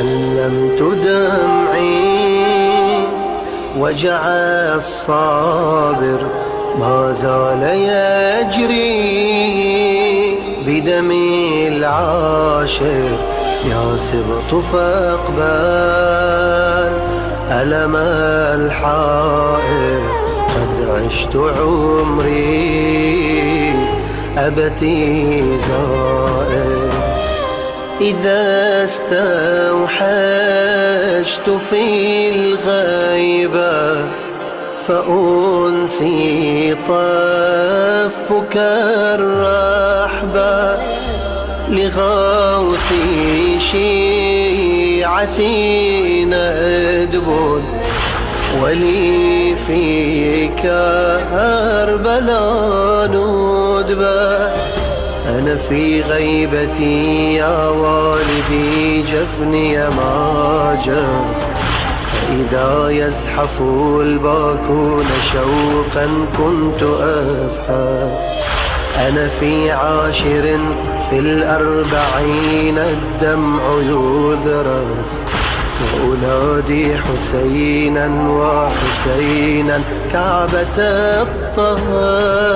علمت دمعي وجع الصابر ما زال يجري بدمي العاشر يا سبط فاقبل ألم الحائر قد عشت عمري أبتي زائر إذا استوحشت في الغيبة فأنسي طفك الرحبة لغوثي شيعتي ندب ولي في كربلاء ندبة أنا في غيبتي يا والدي جفني ما جف فإذا يزحف الباكون شوقا كنت أزحف أنا في عاشر في الأربعين الدمع يذرف وأنادي حسينا وحسينا كعبة الطهف